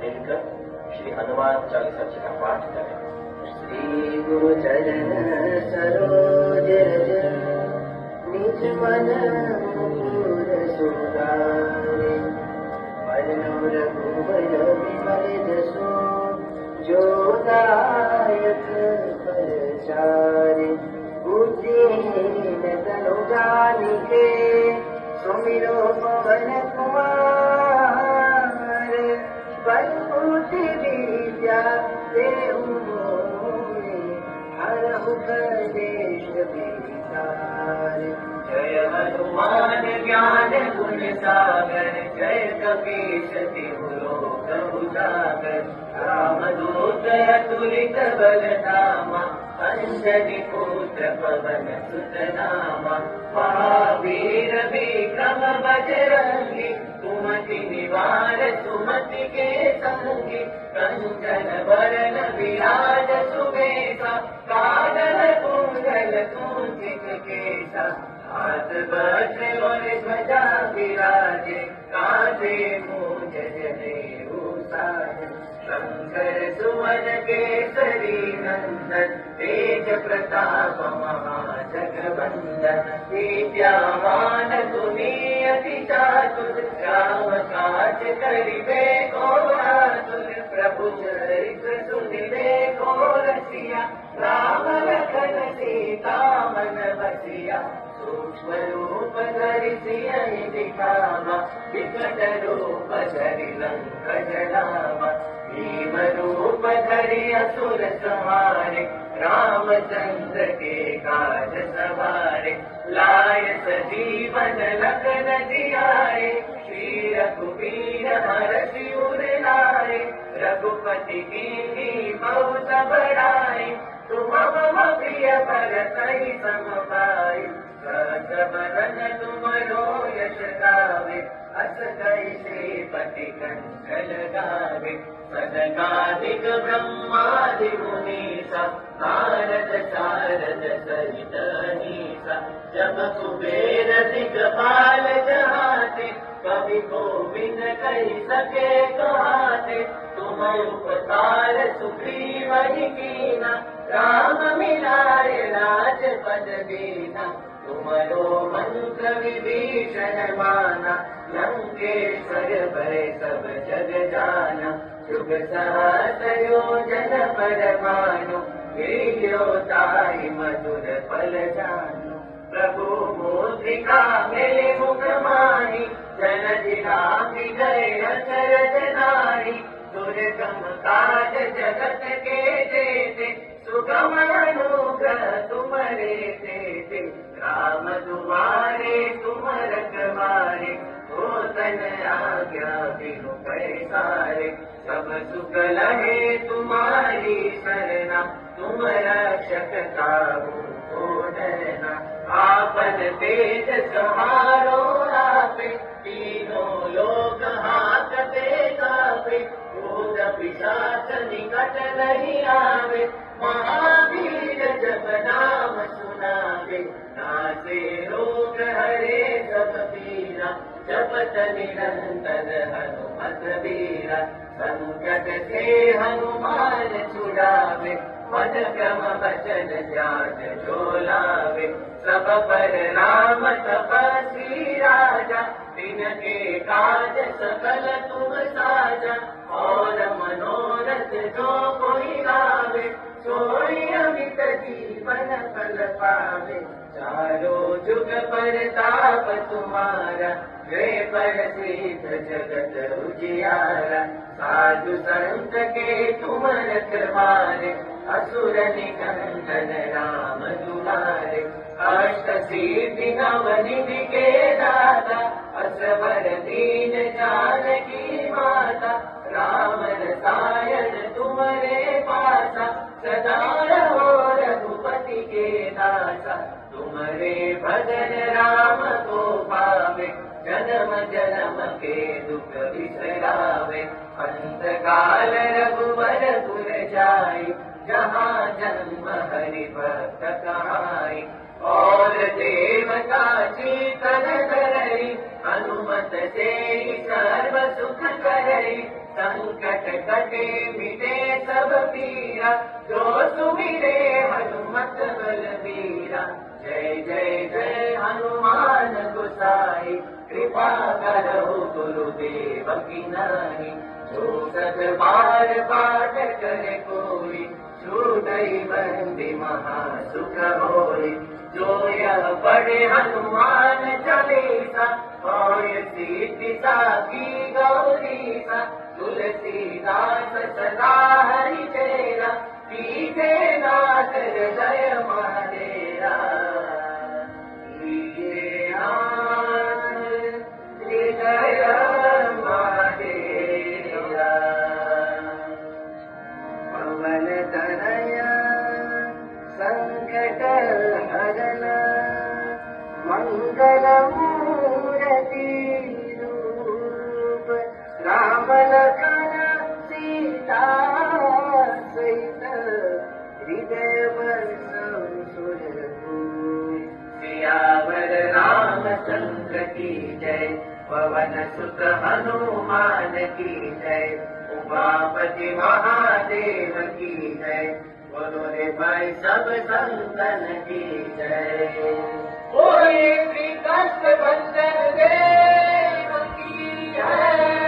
मिलकर श्री हनुमान चालीसा का पाठ करें। श्री गुरु चरण सरोज रज निज मन मुकुर सुधारे, बरनउँ रघुबर विमल जसु जो दायक फल चारे। बुद्धिहीन तनु जानिके सुमिरो पवन कुमार, बल बुद्धि विद्या देहु मोहि, हरहु कलेश विकार। जय हनुमान ज्ञान गुण सागर, जय कपीश तिहु लोक उजागर। रामदूत अतुलित बल धामा, अंजनी पुत्र पवन सुत नामा। महावीर विक्रम बजरंगी, कुमति निवार सुमति के संगी। कंचन वरण विराज सुबेसा, कानन कुंडल कुंचित केसा। हाथ वज्र और ध्वजा विराजे, कांधे मूंज जनेऊ साजे। शंकर सुमन केसरी नंदन, तेज प्रताप महाजगवंदन। विद्यावान गुणी अति चातुर, राम काज करिबे को आतुर। प्रभु चरित्र सुनिबे को रसिया, राम लखन सीता मन बसिया। सूक्ष्म रूप धरि सियहि दिखावा, विकट रूप धरि लंक जलावा। भीम रूप धरि असुर संहारे, रामचंद्र के काज सवारे। लाय सजीवन लखन जियारे, श्री रघुवीर हरषि उर लाए। रघुपति कीन्ही बहुत बड़ाई, तुम मम प्रिय भरतहि सम भाई। सहस बदन तुमरो यश गावे, अस कहि श्रीपति कंठ लगावे। सनकादिक ब्रह्मादि मुनीसा, नारद सारद सहित अहीसा। जब कुबेर दिगपाल जहाते, कवि कोविद कहि सके कहाते। तुम उपकार सुग्रीवहि कीना, राम मिलाए राजपद दीना। तुमरो मंत्र विभीषण माना, लंकेश्वर भय सब जग जाना। जुग सहस्र योजन पर भानु, लील्यो ताहि मधुर फल जानु। प्रभु मुद्रिका मेलि मुख माहि, जन जिलांघि गए अचरज नाहि। दुर्गम काज जगत के जेते, सुगम अनुग्रह तुम्हरे तेते। राम तुम्हारे तुम रखवारे, हो तन आज्ञा बिनु पैसारे। सब सुख लहे तुम्हारी सरना, तुम रक्षक काहू को डरना। आपन तेज सहारो आपे, तीनों लोक हांकते कापे। भूत पिशाच निकट नहीं आवे, महावीर जब नाम सुनावे। नासे रोग हरे सब पीरा, जपत निरंतर हनुमत बीरा। संकट से हनुमान छुड़ावे, मन क्रम वचन ध्यान जो लावे। सब पर राम तपस्वी राजा, तिनके काज सकल तुम साजा। और मनोरथ जो कोई लावे, सोई अमित जीवन फल पावे। चारों जुग परताप तुम्हारा, जय पर सिद्ध जगत उजियारा। साधु संत के तुम रखवारे, असुर निकंदन राम दुलारे। अष्ट सिद्धि नव निधि के दाता, असवर दीन जानकी माता। राम रसायन तुम्हारे पासा, सदा रहो रघुपति के दासा। तुम्हारे भजन राम को पावे, जन्म जन्म के दुख बिसरावे। अंत काल रघुवरपुर जाई, जहाँ जन्म हरि भक्त कहाई। और देवता चीतन करई, हनुमत से सर्व सुख करई। संकट कटे मिटे सब पीरा, जो सुमिरे हनुमत बलबीरा। जय जय जय हनुमान गोसाई, कृपा करो गुरुदेव की नाई। जो सत बार पाठ करे कोई, छूटई बंदी महा सुख होई। जो यह पढ़े हनुमान चालीसा, होय सिद्धि साखी गौरीसा। तुलसीदास सदा हरि चेरा, पीछे नाथ हृदय महादेरा। पीछे नाथ हृदय महादेरा। पवन तनया संकट हरण, मंगल मूर्ति रूप। राम लखन सीता सहित, हृदय बसहु सुरभूप। सियावर रामचंद्र की जय, पवन सुत हनुमान की जय। उमापति महादेव की जय, बोलो रे भाई सब संतन की जय। बोले श्री कष्ट भंजन देव की जय।